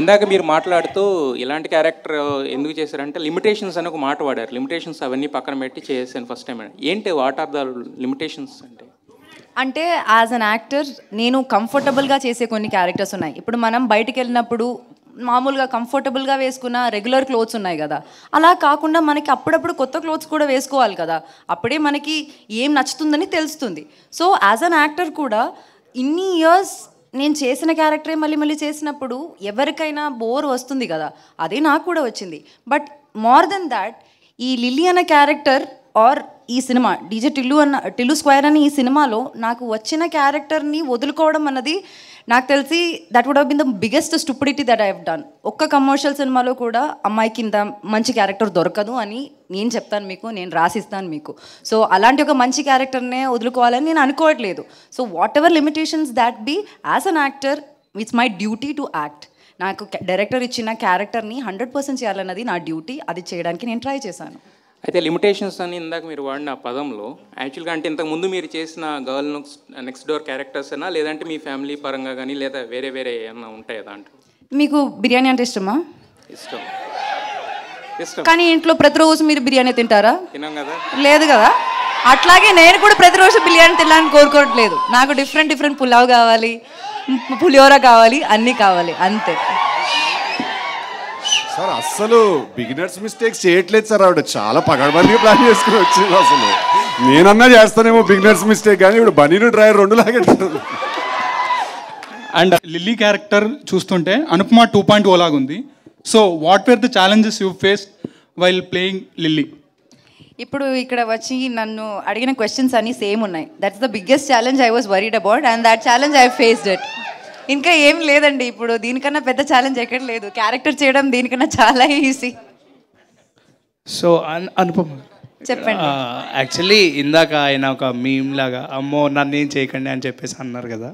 ఇందాక మీరు మాట్లాడుతూ ఇలాంటి క్యారెక్టర్ ఎందుకు చేశారంటే లిమిటేషన్స్ అని ఒక మాట వాడారు. లిమిటేషన్స్ అవన్నీ పక్కన పెట్టి చేశాను ఫస్ట్ టైం. ఏంటి వాట్ ఆర్ ద లిమిటేషన్స్ అంటే యాజ్ అన్ యాక్టర్ నేను కంఫర్టబుల్గా చేసే కొన్ని క్యారెక్టర్స్ ఉన్నాయి. ఇప్పుడు మనం బయటికి వెళ్ళినప్పుడు మామూలుగా కంఫర్టబుల్గా వేసుకున్న రెగ్యులర్ క్లోత్స్ ఉన్నాయి కదా, అలా కాకుండా మనకి అప్పుడప్పుడు కొత్త క్లోత్స్ కూడా వేసుకోవాలి కదా, అప్పుడే మనకి ఏం నచ్చుతుందని తెలుస్తుంది. సో యాజ్ అన్ యాక్టర్ కూడా ఇన్ని ఇయర్స్ నేను చేసిన క్యారెక్టరే మళ్ళీ మళ్ళీ చేసినప్పుడు ఎవరికైనా బోర్ వస్తుంది కదా, అదే నాకు కూడా వచ్చింది. బట్ మోర్ దెన్ దాట్ ఈ లిల్లీ అన్న క్యారెక్టర్ ఆర్ ఈ సినిమా డీజే టిల్లు స్క్వేర్ అని ఈ సినిమాలో నాకు వచ్చిన క్యారెక్టర్ని వదులుకోవడం అన్నది నాకు తెలిసి that would have been the biggest stupidity that I have done. ఒక్క కమర్షియల్ సినిమాలో కూడా అమ్మాయికి ఇంత మంచి క్యారెక్టర్ దొరకదు అని నేను చెప్తాను మీకు, నేను రాసిస్తాను మీకు. సో అలాంటి ఒక మంచి క్యారెక్టర్నే వదులుకోవాలని నేను అనుకోవట్లేదు. So whatever limitations that be, as an actor it's my duty to act. నాకు డైరెక్టర్ ఇచ్చిన క్యారెక్టర్ని 100% చేయాలన్నది నా డ్యూటీ, అది చేయడానికి నేను ట్రై చేశాను. అయితే లిమిటేషన్స్ అని ఇందాక మీరు వాడిన పదంలో యాక్చువల్గా అంటే ఇంతకుముందు మీరు చేసిన గర్ల్ నెక్స్ట్ డోర్ క్యారెక్టర్స్ అయినా లేదంటే మీ ఫ్యామిలీ పరంగా కానీ లేదా వేరే వేరే ఏమన్నా ఉంటాయా దాంట్లో? మీకు బిర్యానీ అంటే ఇష్టమా? ఇష్టం. కానీ ఇంట్లో ప్రతిరోజు మీరు బిర్యానీ తింటారా? తినాం కదా. లేదు కదా. అట్లాగే నేను కూడా ప్రతిరోజు బిర్యానీ తినాలని కోరుకోవట్లేదు. నాకు డిఫరెంట్ పులావ్ కావాలి, పులిహోర కావాలి, అన్నీ కావాలి, అంతే. సార్ అస్సలు బిగినర్స్ మిస్టేక్స్ చేయట్లేదు సార్. ఆవిడ చాలా పగడబందిగా ప్లాన్ చేసుకుని వచ్చింది. అసలు నేనన్నా చేస్తానేమో బిగినర్స్ మిస్టేక్, కానీ ఇప్పుడు బనీను డ్రైవర్ 2 లాగెట్టారు. అండ్ లిల్లీ క్యారెక్టర్ చూస్తుంటే అనుపమ 2.0 లాగా ఉంది. So what where the challenges you face while playing lily? ఇప్పుడు ఇక్కడ వచ్చి నన్ను అడిగిన క్వశ్చన్స్ అన్నీ సేమ్ ఉన్నాయి. That's the biggest challenge I was worried about and that challenge I faced it. ఇంకా ఏం లేదండి, ఇప్పుడు దీనికన్నా పెద్ద ఛాలెంజ్ ఎక్కడ లేదు. క్యారెక్టర్ చేయడం దీనికన్నా చాలా ఈజీ. సో అనుపమ చెప్పండి. యాక్చువల్లీ ఇందాక ఆయన ఒక మీమ్ లాగా అమ్మో నన్ను ఏం చేయకండి అని చెప్పేసి అన్నారు కదా.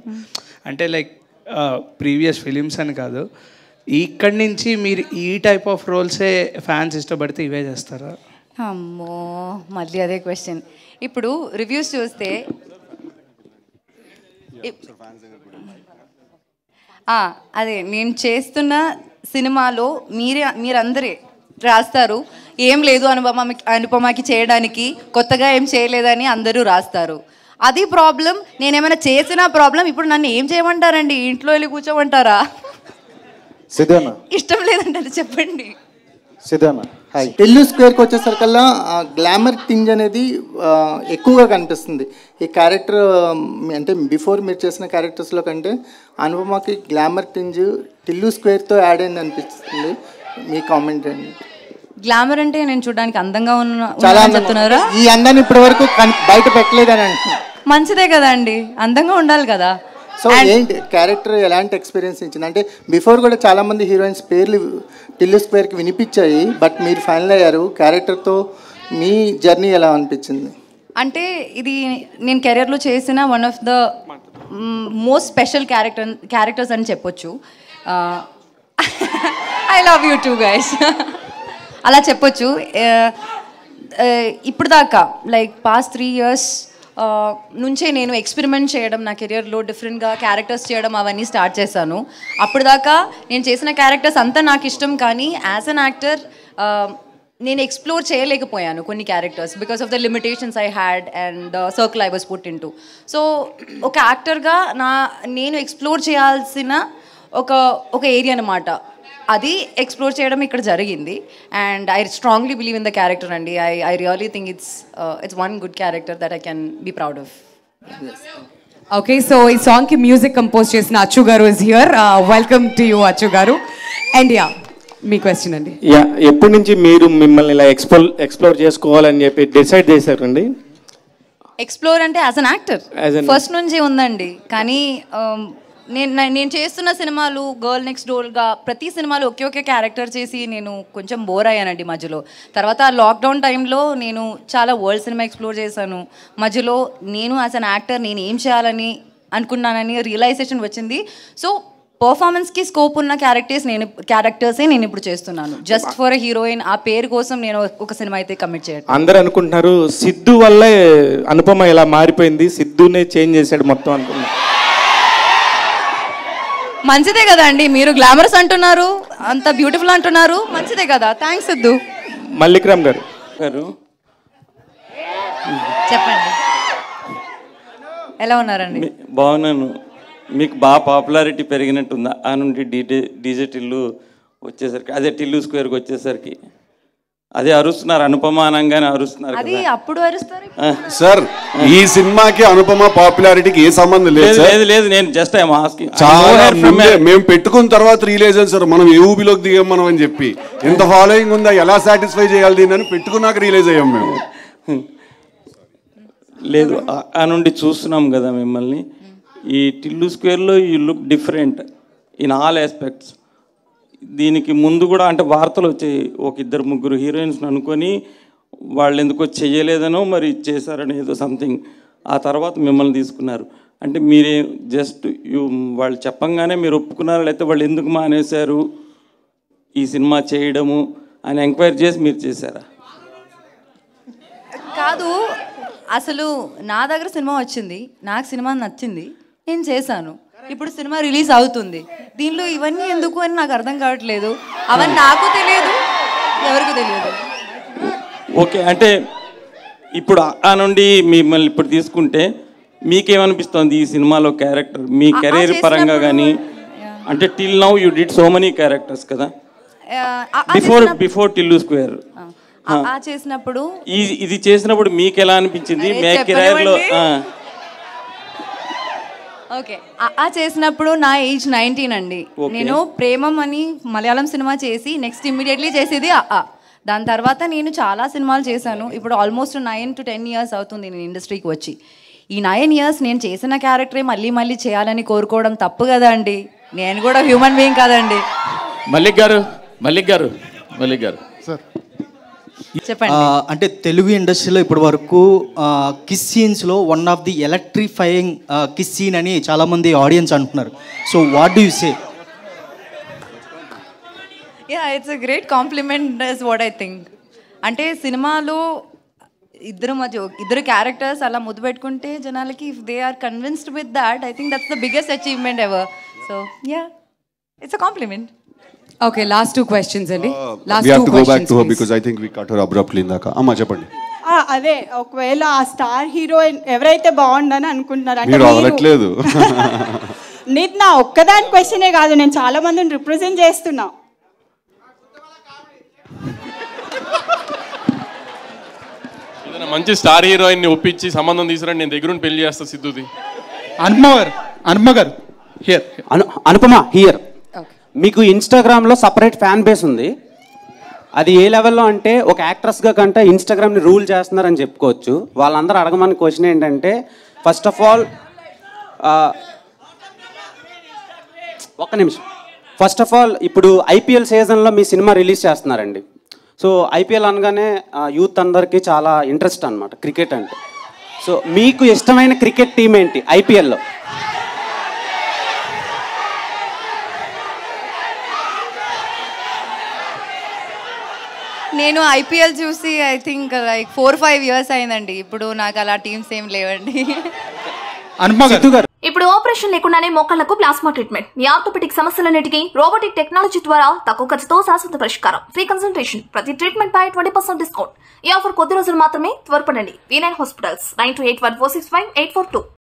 అంటే లైక్ ప్రీవియస్ ఫిలిమ్స్ అని కాదు, ఇక్కడి నుంచి మీరు ఈ టైప్ ఆఫ్ రోల్సే ఫ్యాన్స్ ఇష్టపడితే ఇవే చేస్తారా? అమ్మో మళ్ళీ అదే క్వశ్చన్. ఇప్పుడు రివ్యూస్ చూస్తే అదే నేను చేస్తున్న సినిమాలో మీరందరే రాస్తారు ఏం లేదు అనుపమకి చేయడానికి, కొత్తగా ఏం చేయలేదని అందరూ రాస్తారు. అది ప్రాబ్లం. నేనేమైనా చేసిన ప్రాబ్లం. ఇప్పుడు నన్ను ఏం చేయమంటారండి? ఇంట్లో వెళ్ళి కూర్చోమంటారా? ఇష్టం లేదంటారు చెప్పండి. సిద్ధానా హాయ్. టిల్లు స్క్వేర్కి వచ్చేసరికల్లా గ్లామర్ టింజ్ అనేది ఎక్కువగా కనిపిస్తుంది ఈ క్యారెక్టర్. అంటే బిఫోర్ మీరు చేసిన క్యారెక్టర్స్లో కంటే అనుపమకి గ్లామర్ టింజ్ టిల్లు స్క్వేర్తో యాడ్ అయింది అనిపిస్తుంది. మీ కామెంట్ అండి. గ్లామర్ అంటే నేను చూడడానికి అందంగా చాలా చెప్తున్నారా? ఈ అందాన్ని ఇప్పటి వరకు బయట పెట్టలేదని అంటున్నాను. మంచిదే కదా అండి, అందంగా ఉండాలి కదా. సో ఏంటి క్యారెక్టర్ ఎలాంటి ఎక్స్పీరియన్స్ ఇచ్చింది? అంటే బిఫోర్ కూడా చాలామంది హీరోయిన్స్ పేర్లు టిల్లు స్క్వేర్కి వినిపించాయి, బట్ మీరు ఫైనల్ అయ్యారు. క్యారెక్టర్తో మీ జర్నీ ఎలా అనిపించింది? అంటే ఇది నేను కెరియర్లో చేసిన one of the most special characters అని చెప్పొచ్చు. I love you two guys అలా చెప్పొచ్చు. ఇప్పుడు దాకా లైక్ పాస్ట్ 3 years నుంచే నేను ఎక్స్పెరిమెంట్ చేయడం నా కెరియర్లో, డిఫరెంట్గా క్యారెక్టర్స్ చేయడం అవన్నీ స్టార్ట్ చేశాను. అప్పుడు దాకా నేను చేసిన క్యారెక్టర్స్ అంతా నాకు ఇష్టం, కానీ యాజ్ అన్ యాక్టర్ నేను ఎక్స్ప్లోర్ చేయలేకపోయాను కొన్ని characters because of the limitations I had and the circle I was put in to. So ఒక యాక్టర్గా నేను ఎక్స్ప్లోర్ చేయాల్సిన ఒక ఏరియా అనమాట, అది ఎక్స్ప్లోర్ చేయడం ఇక్కడ జరిగింది. And I strongly believe in the character అండి. I really think it's one good character that I can be proud of. Okay, so ఈ సాంగ్కి మ్యూజిక్ కంపోజ్ చేసిన అచ్చు గారు is here. Welcome to you Achu గారు. అండ్ యా మీ question అండి. Yeah, ఎప్పటి నుంచి మీరు మిమ్మల్ని ఇలా ఎక్స్ప్లోర్ చేసుకోవాలని చెప్పి డిసైడ్ చేశారండి? ఎక్స్ప్లోర్ అంటే యాజ్ అన్ యాక్టర్ ఫస్ట్ నుంచి ఉందండి, కానీ నేను చేస్తున్న సినిమాలు గర్ల్ నెక్స్ట్ డోర్గా ప్రతి సినిమాలో ఒకే క్యారెక్టర్ చేసి నేను కొంచెం బోర్ అయ్యానండి మధ్యలో. తర్వాత లాక్డౌన్ టైంలో నేను చాలా వరల్డ్ సినిమా ఎక్స్ప్లోర్ చేశాను. మధ్యలో నేను యాజ్ అన్ యాక్టర్ నేను ఏం చేయాలని అనుకున్నానని రియలైజేషన్ వచ్చింది. సో పర్ఫార్మెన్స్కి స్కోప్ ఉన్న క్యారెక్టర్సే నేను ఇప్పుడు చేస్తున్నాను. జస్ట్ ఫర్ ఎ హీరోయిన్ ఆ పేరు కోసం నేను ఒక సినిమా అయితే కమిట్ చేయను. అందరూ అనుకుంటున్నారు సిద్ధు వల్లే అనుపమ ఇలా మారిపోయింది, సిద్ధునే చేంజ్ చేశాడు మొత్తం అనుకున్నారు. మంచిదే కదా అండి, మీరు గ్లామరస్ అంటున్నారు, అంత బ్యూటిఫుల్ అంటున్నారు, మంచిదే కదా. థ్యాంక్స్ సిద్ధు. మల్లిక్రామ్ గారు చెప్పండి, ఎలా ఉన్నారండి? బాగున్నాను. మీకు బాగా పాపులారిటీ పెరిగినట్టుందా ఆ నుండి డీజే టిల్లు వచ్చేసరికి, అదే టిల్లు స్క్వేర్కి వచ్చేసరికి? అదే అరుస్తున్నారు, అనుపమానంగానే అరుస్తున్నారు అది అప్పుడు అరుస్తారు. సార్ ఈ సినిమాకి అనుపమ పాపులారిటీకి ఏ సంబంధం లేదు. లేదు లేదు, నేను జస్ట్ ఐఎమ్ ఆస్కింగ్. చాలా ముందే మేము పెట్టుకున్న తర్వాత రియలైజ్ అయ్యాం సార్, మనం ఏ ఊబిలోకి దిగాం మనం అని చెప్పి. ఎంత ఫాలోయింగ్ ఉందా, ఎలా సాటిస్ఫై చేయాలి దీన్ని అని పెట్టుకున్నాక రియలైజ్ అయ్యాం మేము. లేదు, ఆ నుండి చూస్తున్నాం కదా మిమ్మల్ని. ఈ టిల్లు స్క్వేర్లో you look different in all aspects. దీనికి ముందు కూడా అంటే వార్తలు వచ్చాయి, ఒక 2-3 హీరోయిన్స్ని అనుకొని వాళ్ళు ఎందుకో చెయ్యలేదనో మరి చేశారని ఏదో సంథింగ్. ఆ తర్వాత మిమ్మల్ని తీసుకున్నారు. అంటే మీరే జస్ట్ వాళ్ళు చెప్పంగానే మీరు ఒప్పుకున్నారు, లేకపోతే వాళ్ళు ఎందుకు మానేశారు ఈ సినిమా చేయడము అని ఎంక్వైరీ చేసి మీరు చేశారా? కాదు, అసలు నా దగ్గర సినిమా వచ్చింది, నాకు సినిమా నచ్చింది, నేను చేశాను. ఇప్పుడు సినిమా రిలీజ్ అవుతుంది, దీనిలో ఇవన్నీ ఎందుకు అని నాకు అర్థం కావట్లేదు. అవన్నీ నాకు తెలియదు, ఎవరికి తెలియదు. ఓకే, అంటే ఇప్పుడు ఆ నుండి మిమ్మల్ని ఇప్పుడు తీసుకుంటే మీకేమనిపిస్తుంది ఈ సినిమాలో క్యారెక్టర్ మీ కెరీర్ పరంగా కానీ? అంటే till now you did so many characters కదా, బిఫోర్ టిల్లు స్క్వేర్. చేసినప్పుడు ఇది చేసినప్పుడు మీకు ఎలా అనిపించింది మీ కెరీర్లో? ఓకే, చేసినప్పుడు నా ఏజ్ 19 అండి. నేను ప్రేమం అని మలయాళం సినిమా చేసి నెక్స్ట్ ఇమ్మీడియట్లీ చేసేది దాని తర్వాత నేను చాలా సినిమాలు చేశాను. ఇప్పుడు ఆల్మోస్ట్ 9 to 10 years అవుతుంది నేను ఇండస్ట్రీకి వచ్చి. ఈ 9 years నేను చేసిన క్యారెక్టరే మళ్ళీ మళ్ళీ చేయాలని కోరుకోవడం తప్పు కదా అండి. నేను కూడా హ్యూమన్ బీయింగ్ కదండి. మల్లిక్ గారు సార్ చెప్పండి. అంటే తెలుగు ఇండస్ట్రీలో ఇప్పటి వరకు కిస్ సీన్స్లో one of the electrifying kiss scene అని చాలామంది ఆడియన్స్ అంటున్నారు. So what do you say? It's a great compliment is what I think. అంటే సినిమాలో ఇద్దరు క్యారెక్టర్స్ అలా ముద్దు పెట్టుకుంటే జనాలకి if they are convinced with that, I think that's the biggest achievement ever. So it's a compliment. Okay, last 2 questions అండి. We have to go back to her because I think we cut her abruptly ఇందాక. అమ్మా చెప్పండి. అదే ఒకవేళ ఆ star heroine ఎవరైతే బాగుండని అనుకుంటున్నారు అంటే మీరు వదలట్లేదు. నీది నా ఒక్కదాని క్వశ్చనే కాదు, నేను చాలా మందిని రిప్రజెంట్ చేస్తున్నా. ఏదైనా మంచి స్టార్ హీరోయిన్ ని ఒప్పించి సంబంధం తీసుకురండి, నేను దగ్గరుండి పెళ్లి చేస్తా సిద్ధుది. అనుపమ గారు హియర్. అనుపమ హియర్. మీకు ఇన్స్టాగ్రామ్లో సపరేట్ ఫ్యాన్ బేస్ ఉంది. అది ఏ లెవెల్లో అంటే ఒక యాక్ట్రెస్గా కంటే ఇన్స్టాగ్రామ్ని రూల్ చేస్తున్నారని చెప్పుకోవచ్చు. వాళ్ళందరూ అడగమని క్వశ్చన్ ఏంటంటే, ఫస్ట్ ఆఫ్ ఆల్ ఒక్క నిమిషం, ఫస్ట్ ఆఫ్ ఆల్ ఇప్పుడు ఐపీఎల్ సీజన్లో మీ సినిమా రిలీజ్ చేస్తున్నారండి. సో ఐపీఎల్ అనగానే యూత్ అందరికీ చాలా ఇంట్రెస్ట్ అనమాట క్రికెట్ అంటే. సో మీకు ఇష్టమైన క్రికెట్ టీం ఏంటి ఐపీఎల్లో? నేను ఐపీఎల్ చూసి ఐ థింక్ లైక్ 4-5 years అయిందండి. ఇప్పుడు నాకు అలా టీమ్స్ ఏం లేవండి. ఇప్పుడు ఆపరేషన్ లేకుండానే మోకాళ్లకు ప్లాస్మా ట్రీట్మెంట్, మీ ఆర్థోపెటిక్ సమస్యలన్నిటికీ రోబోటిక్ టెక్నాలజీ ద్వారా తక్కువ ఖర్చుతో శాశ్వత పరిష్కారం, ఫ్రీ కన్సల్టేషన్, ప్రతి ట్రీట్మెంట్ పై 20% డిస్కౌంట్. ఈ ఆఫర్ కొద్ది రోజులు మాత్రమే, త్వరపడండి. V9 hospitals 9281465842.